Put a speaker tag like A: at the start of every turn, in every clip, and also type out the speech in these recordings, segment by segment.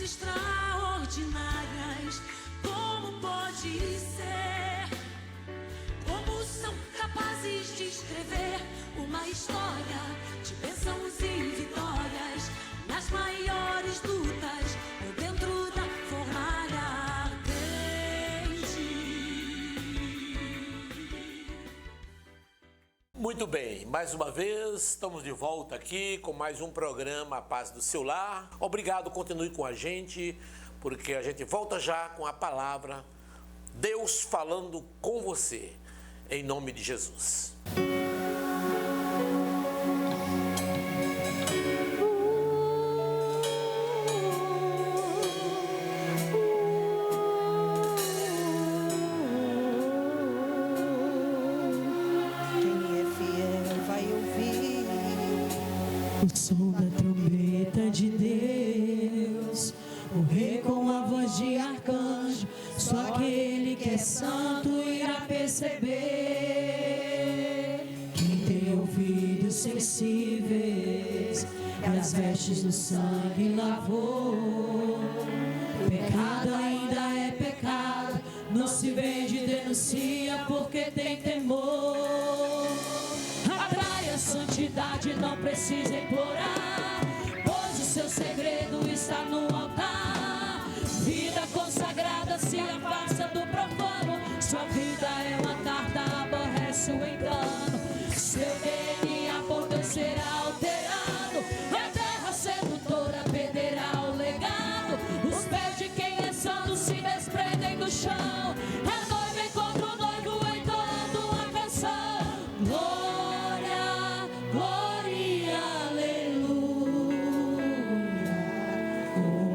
A: extraordinárias. Como pode ser? Como são capazes de escrever uma história de bênçãos e vitórias nas maiores lutas ou dentro da fornalha ardente?
B: Muito bem, mais uma vez estamos de volta aqui com mais um programa A Paz do Seu Lar. Obrigado, continue com a gente, porque a gente volta já com a palavra Deus falando com você, em nome de Jesus.
C: O som da trombeta de Deus, o rei com a voz de arcanjo, só aquele que é santo irá perceber. Quem tem ouvidos sensíveis e as vestes do sangue lavou. Pecado ainda é pecado, não se vende, denuncia porque tem temor. Atrai a santidade, não precisa implorar, pois o seu segredo está no altar. Vida consagrada se afasta do profano, sua vida é uma carta, aborrece o engano. Seu DNA por Deus será alterado, a terra sedutora perderá o legado. Os pés de quem é santo se desprendem do chão, a noiva encontra o noivo entoando uma canção. Glória, glória, aleluia. Oh.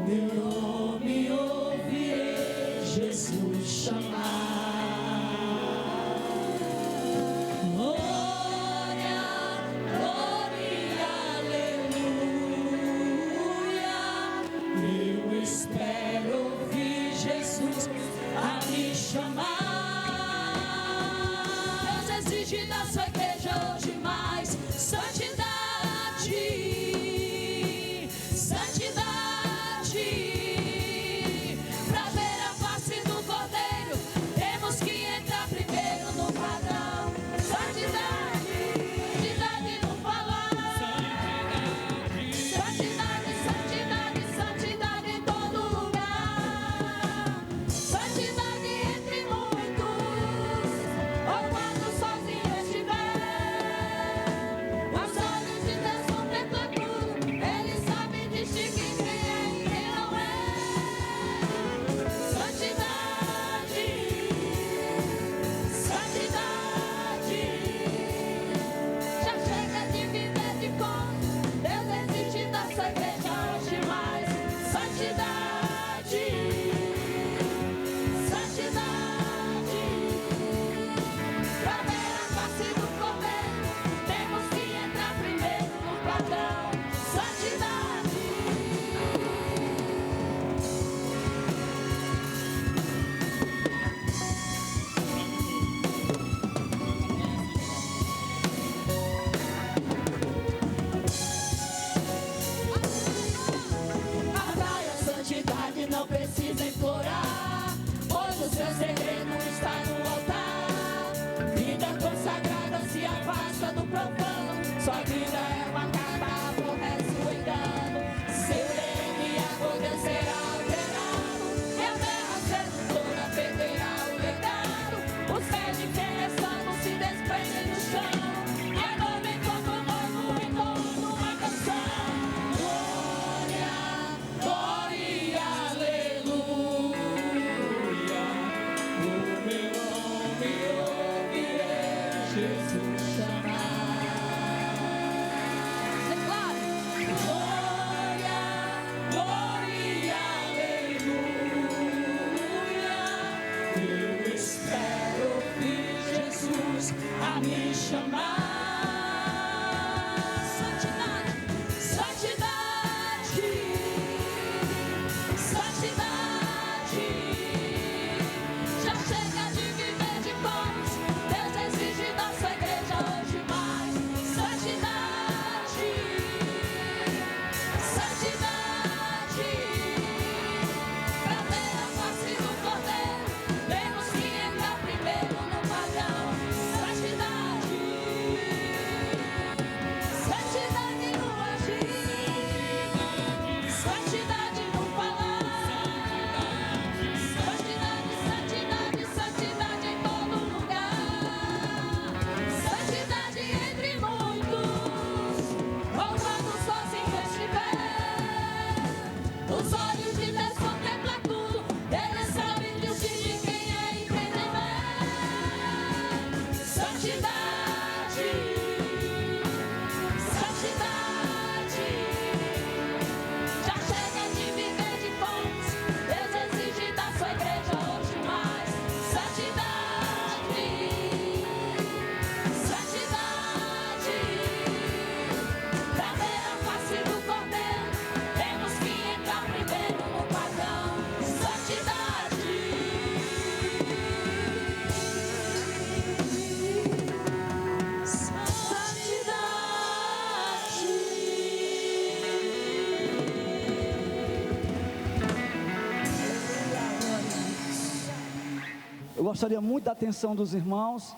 D: gostaria muito da atenção dos irmãos.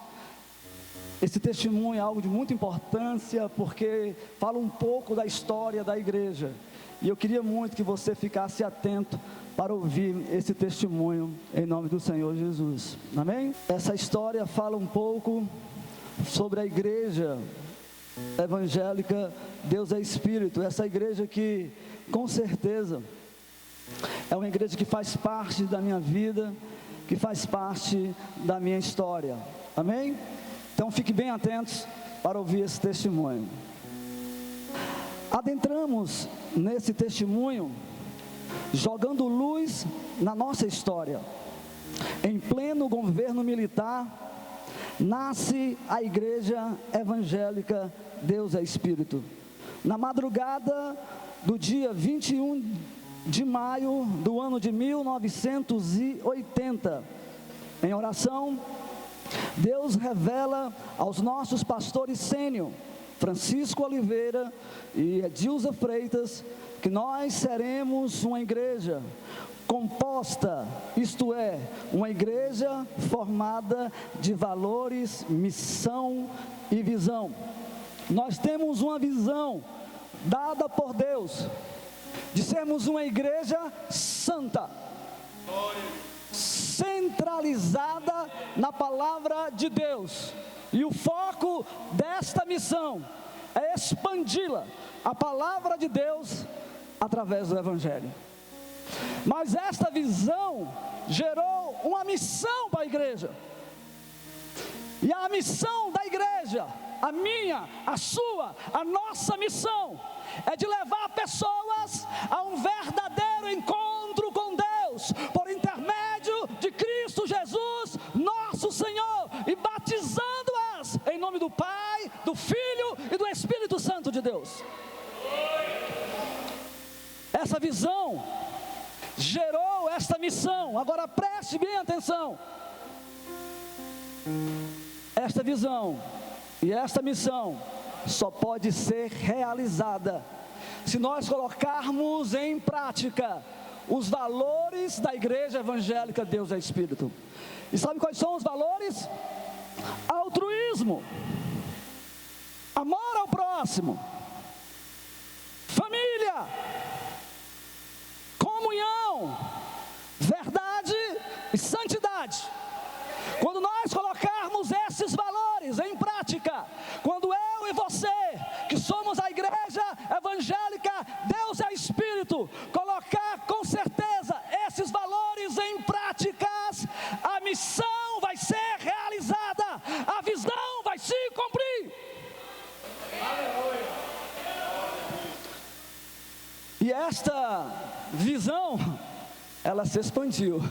D: Esse testemunho é algo de muita importância, porque fala um pouco da história da igreja. E eu queria muito que você ficasse atento para ouvir esse testemunho, em nome do Senhor Jesus. Amém? Essa história fala um pouco sobre a igreja evangélica Deus é Espírito. Essa igreja que, com certeza, é uma igreja que faz parte da minha vida, que faz parte da minha história. Amém? Então fique bem atentos para ouvir esse testemunho. Adentramos nesse testemunho jogando luz na nossa história. Em pleno governo militar, nasce a igreja evangélica Deus é Espírito. Na madrugada do dia 21 de maio do ano de 1980, em oração, Deus revela aos nossos pastores sênior, Francisco Oliveira e Edilza Freitas, que nós seremos uma igreja composta, isto é, uma igreja formada de valores, missão e visão. Nós temos uma visão dada por Deus, de sermos uma igreja santa, centralizada na palavra de Deus, e o foco desta missão é expandi-la, a palavra de Deus, através do Evangelho. Mas esta visão gerou uma missão para a igreja, e a missão da igreja, a minha, a sua, a nossa missão, é de levar pessoas a um verdadeiro encontro com Deus, por intermédio de Cristo Jesus, nosso Senhor, e batizando-as em nome do Pai, do Filho e do Espírito Santo de Deus. Essa visão gerou esta missão. Agora preste bem atenção. Esta visão e esta missão só pode ser realizada se nós colocarmos em prática os valores da igreja evangélica Deus é Espírito. E sabe quais são os valores? Altruísmo, amor ao próximo, família, comunhão, verdade e santidade. Quando nós colocarmos esses valores em prática, quando eu e você, que somos a igreja evangélica Deus é Espírito, colocar com certeza esses valores em práticas, a missão vai ser realizada, a visão vai se cumprir. E esta visão, ela se expandiu.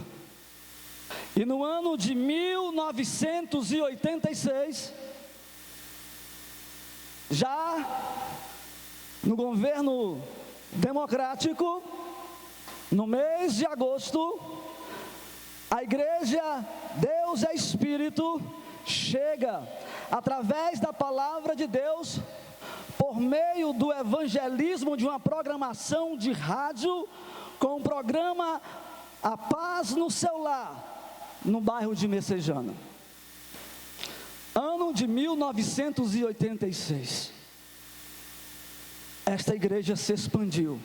D: E no ano de 1986, já no governo democrático, no mês de agosto, a igreja Deus é Espírito chega através da palavra de Deus, por meio do evangelismo de uma programação de rádio, com o programa A Paz no Seu Lar, no bairro de Messejana. Ano de 1986. Esta igreja se expandiu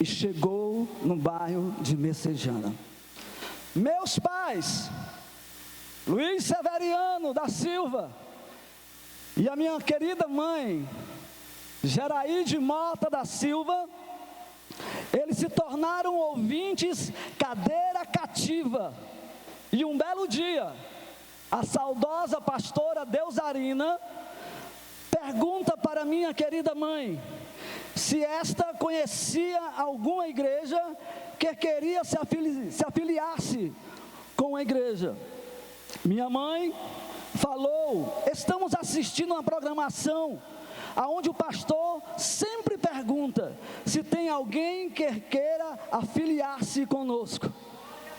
D: e chegou no bairro de Messejana. Meus pais, Luiz Severiano da Silva, e a minha querida mãe, Geraide Mota da Silva, eles se tornaram ouvintes cadeira cativa. E um belo dia, a saudosa pastora Deusarina pergunta para minha querida mãe se esta conhecia alguma igreja que queria se afiliar-se com a igreja. Minha mãe falou: estamos assistindo uma programação aonde o pastor sempre pergunta se tem alguém que queira afiliar-se conosco.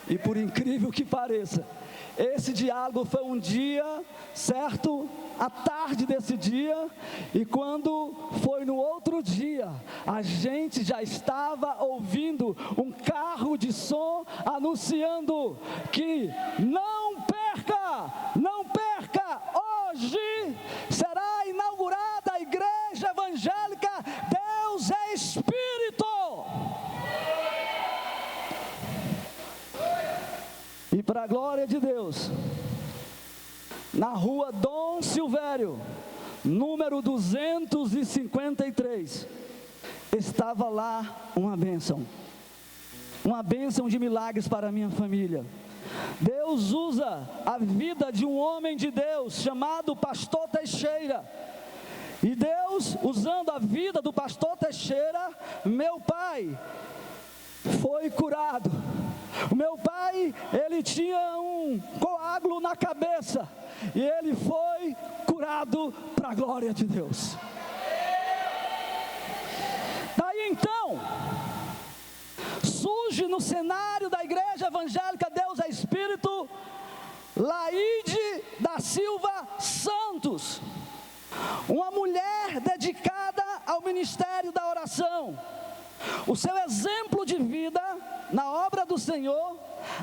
D: E por incrível que pareça, esse diálogo foi um dia, certo? À tarde desse dia, e quando foi no outro dia, a gente já estava ouvindo um carro de som anunciando que não perca, hoje será inaugurada a igreja evangélica Deus é Espírito. E para a glória de Deus, na rua Dom Silvério, número 253, estava lá uma bênção de milagres para a minha família. Deus usa a vida de um homem de Deus chamado Pastor Teixeira, e Deus, usando a vida do Pastor Teixeira, meu pai foi curado. O meu pai, ele tinha um coágulo na cabeça, e ele foi curado para a glória de Deus. Daí então, surge no cenário da igreja evangélica Deus é Espírito, Laide da Silva Santos, uma mulher dedicada ao ministério da oração. O seu exemplo de vida na obra do Senhor,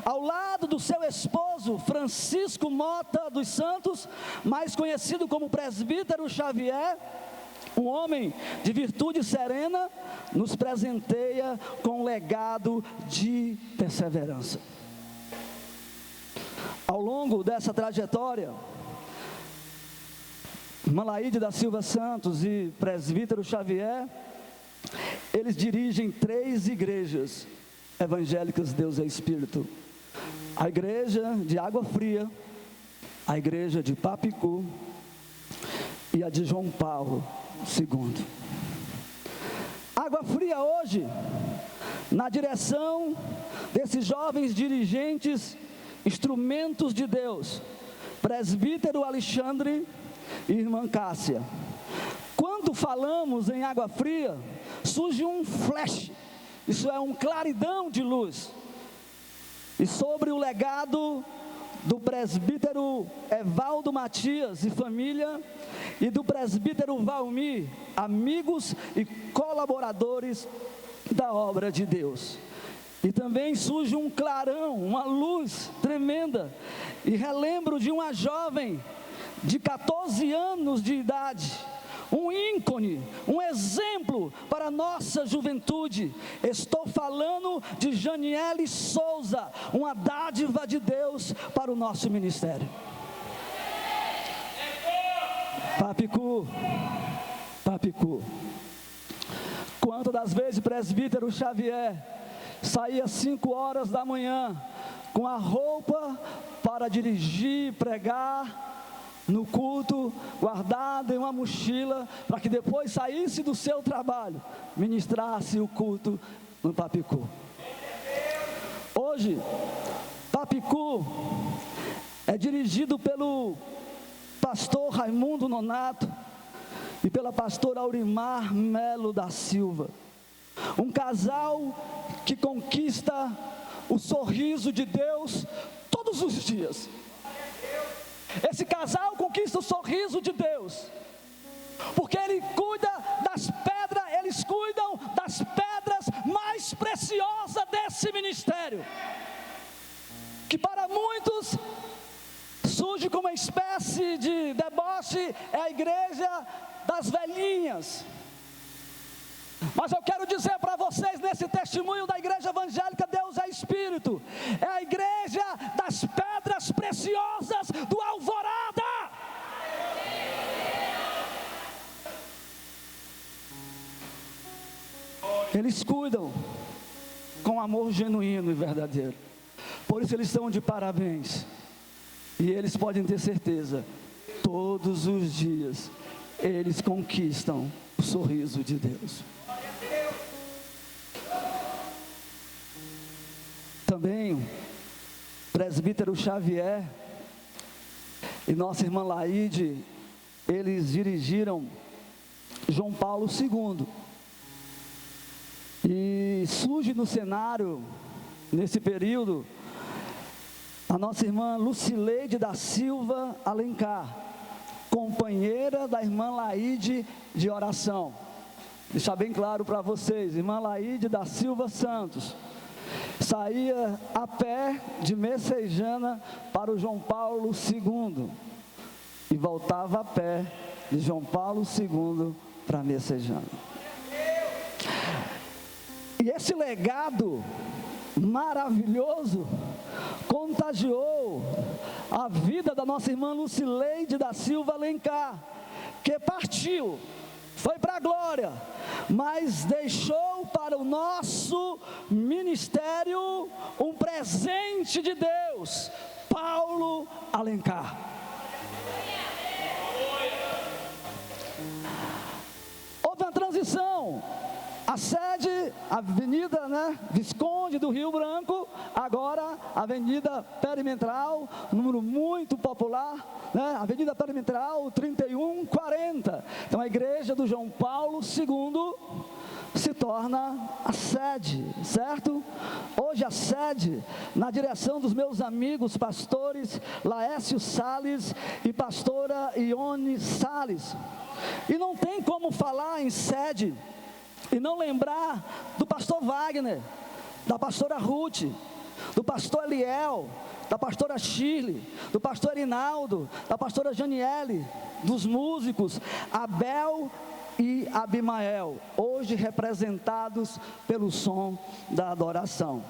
D: ao lado do seu esposo Francisco Mota dos Santos, mais conhecido como presbítero Xavier, um homem de virtude serena, nos presenteia com um legado de perseverança. Ao longo dessa trajetória, irmã Laide da Silva Santos e presbítero Xavier, eles dirigem 3 igrejas evangélicas Deus é Espírito: a igreja de Água Fria, a igreja de Papicu e a de João Paulo II. Água Fria hoje, na direção desses jovens dirigentes, instrumentos de Deus, presbítero Alexandre e irmã Cássia. Quando falamos em Água Fria, surge um flash, isso é um claridão de luz, e sobre o legado do presbítero Evaldo Matias e família, e do presbítero Valmir, amigos e colaboradores da obra de Deus. E também surge um clarão, uma luz tremenda, e relembro de uma jovem de 14 anos de idade, um ícone, um exemplo para a nossa juventude. Estou falando de Janiele Souza, uma dádiva de Deus para o nosso ministério. Papicu. Quantas das vezes o presbítero Xavier saía 5 horas da manhã com a roupa para dirigir, pregar no culto, guardado em uma mochila, para que depois saísse do seu trabalho, ministrasse o culto no Papicu. Hoje, Papicu é dirigido pelo pastor Raimundo Nonato e pela pastora Aurimar Melo da Silva, um casal que conquista o sorriso de Deus todos os dias. Esse casal conquista o sorriso de Deus, porque eles cuidam das pedras mais preciosas desse ministério, que para muitos surge como uma espécie de deboche, é a igreja das velhinhas. Mas eu quero dizer para vocês, nesse testemunho da igreja evangélica Deus é Espírito, é a igreja das pedras preciosas do Alvorada. Eles cuidam com amor genuíno e verdadeiro, por isso eles estão de parabéns. E eles podem ter certeza, todos os dias eles conquistam o sorriso de Deus. Também, presbítero Xavier e nossa irmã Laide, eles dirigiram João Paulo II. E surge no cenário, nesse período, a nossa irmã Lucileide da Silva Alencar, companheira da irmã Laide de oração. Deixar bem claro para vocês, irmã Laide da Silva Santos saía a pé de Messejana para o João Paulo II e voltava a pé de João Paulo II para Messejana. E esse legado maravilhoso contagiou a vida da nossa irmã Lucileide da Silva Alencar, que partiu, foi para a glória, mas deixou para o nosso ministério um presente de Deus, Paulo Alencar. Houve uma transição. A sede, a Avenida Visconde do Rio Branco, agora Avenida Perimetral, número muito popular, Avenida Perimetral 3140. Então a igreja do João Paulo II se torna a sede, certo? Hoje a sede, na direção dos meus amigos pastores Laércio Salles e pastora Ione Salles. E não tem como falar em sede e não lembrar do pastor Wagner, da pastora Ruth, do pastor Eliel, da pastora Shirley, do pastor Rinaldo, da pastora Janiele, dos músicos Abel e Abimael, hoje representados pelo som da adoração.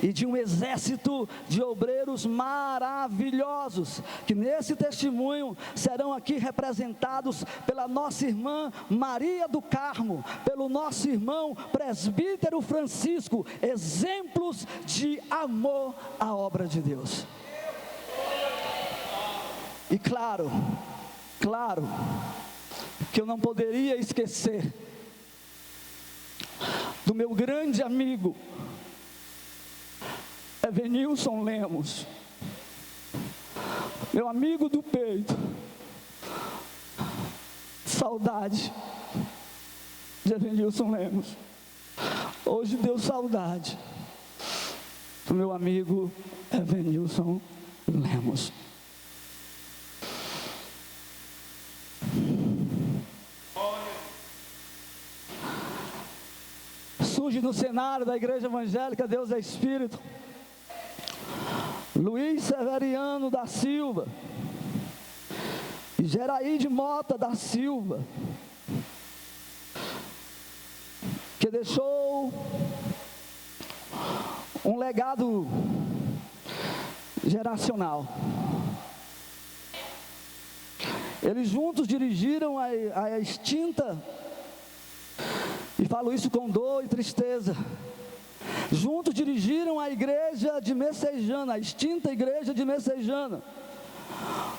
D: E de um exército de obreiros maravilhosos, que nesse testemunho serão aqui representados pela nossa irmã Maria do Carmo, pelo nosso irmão presbítero Francisco, exemplos de amor à obra de Deus. E claro, que eu não poderia esquecer do meu grande amigo Evenilson Lemos, meu amigo do peito. Saudade de Evenilson Lemos. Hoje deu saudade do meu amigo Evenilson Lemos. Surge no cenário da Igreja Evangélica Deus é Espírito Luiz Severiano da Silva e Geraíde Mota da Silva, que deixou um legado geracional. Eles juntos dirigiram a extinta, e falo isso com dor e tristeza, juntos dirigiram a igreja de Messejana, a extinta igreja de Messejana,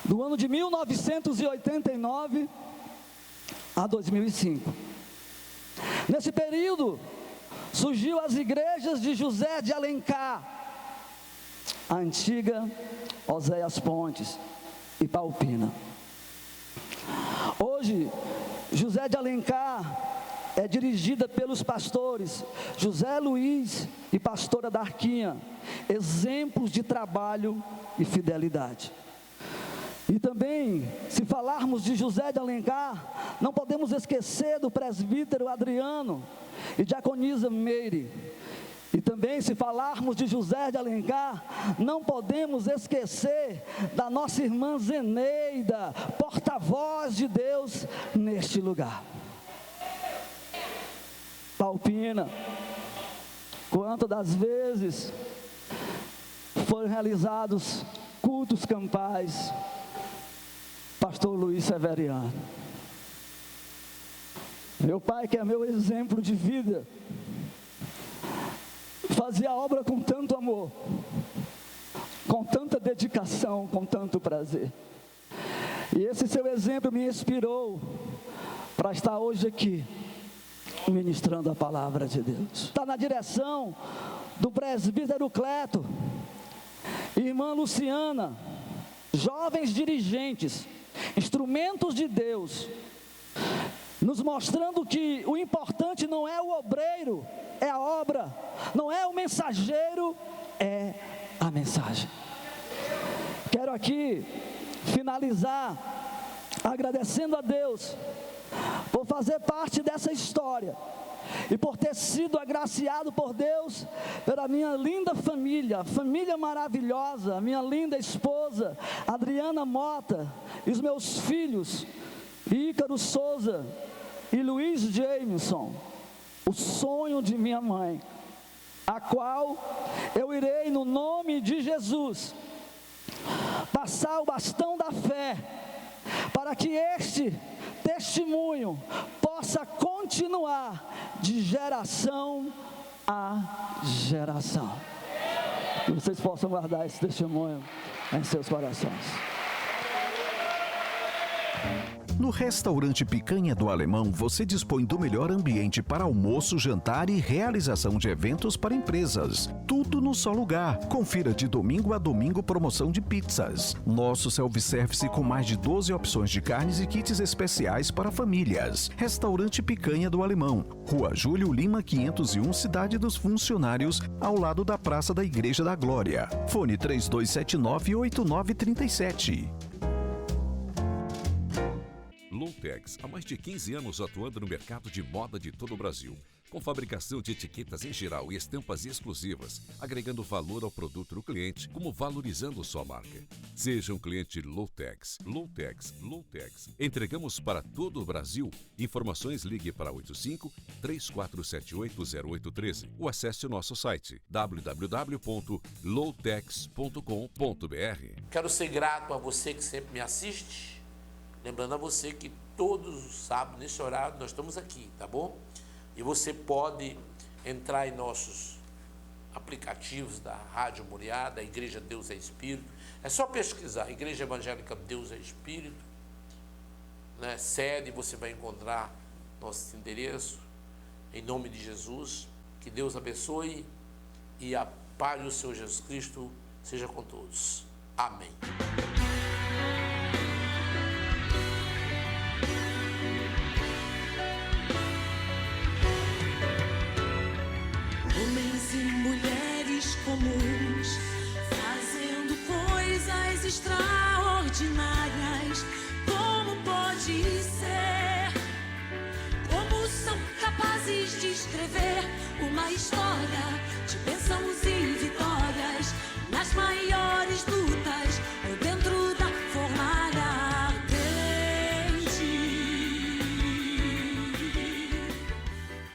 D: do ano de 1989 a 2005. Nesse período, surgiu as igrejas de José de Alencar, a antiga Oséias Pontes e Palpina. Hoje, José de Alencar é dirigida pelos pastores José Luiz e pastora Darquinha, exemplos de trabalho e fidelidade. E também, se falarmos de José de Alencar, não podemos esquecer do presbítero Adriano e diaconisa Meire. E também, se falarmos de José de Alencar, não podemos esquecer da nossa irmã Zeneida, porta-voz de Deus neste lugar. Palpina, quantas das vezes foram realizados cultos campais, pastor Luiz Severiano. Meu pai, que é meu exemplo de vida, fazia a obra com tanto amor, com tanta dedicação, com tanto prazer. E esse seu exemplo me inspirou para estar hoje aqui, ministrando a palavra de Deus. Está na direção do presbítero Cleto, irmã Luciana, jovens dirigentes, instrumentos de Deus, nos mostrando que o importante não é o obreiro, é a obra, não é o mensageiro, é a mensagem. Quero aqui finalizar agradecendo a Deus por fazer parte dessa história e por ter sido agraciado por Deus pela minha linda família maravilhosa, minha linda esposa Adriana Mota, e os meus filhos Ícaro Souza e Luiz Jameson, o sonho de minha mãe, a qual eu irei, no nome de Jesus, passar o bastão da fé, para que este testemunho possa continuar de geração a geração. Que vocês possam guardar esse testemunho em seus corações.
E: No restaurante Picanha do Alemão, você dispõe do melhor ambiente para almoço, jantar e realização de eventos para empresas. Tudo no só lugar. Confira de domingo a domingo promoção de pizzas. Nosso self-service com mais de 12 opções de carnes e kits especiais para famílias. Restaurante Picanha do Alemão. Rua Júlio Lima 501, Cidade dos Funcionários, ao lado da Praça da Igreja da Glória. Fone 3279-8937.
F: Loutex, há mais de 15 anos atuando no mercado de moda de todo o Brasil, com fabricação de etiquetas em geral e estampas exclusivas, agregando valor ao produto do cliente, como valorizando sua marca. Seja um cliente Loutex. Loutex. Entregamos para todo o Brasil. Informações, ligue para 85-3478-0813 ou acesse o nosso site www.loutex.com.br.
B: Quero ser grato a você que sempre me assiste. Lembrando a você que todos os sábados, nesse horário, nós estamos aqui, tá bom? E você pode entrar em nossos aplicativos da Rádio Moriá, da Igreja Deus é Espírito. É só pesquisar, Igreja Evangélica Deus é Espírito, né? Sede, você vai encontrar nosso endereço. Em nome de Jesus, que Deus abençoe e a paz do Senhor Jesus Cristo seja com todos. Amém.
A: Homens e mulheres comuns, fazendo coisas extraordinárias. Como pode ser? Como são capazes de escrever uma história de bênçãos e vitórias?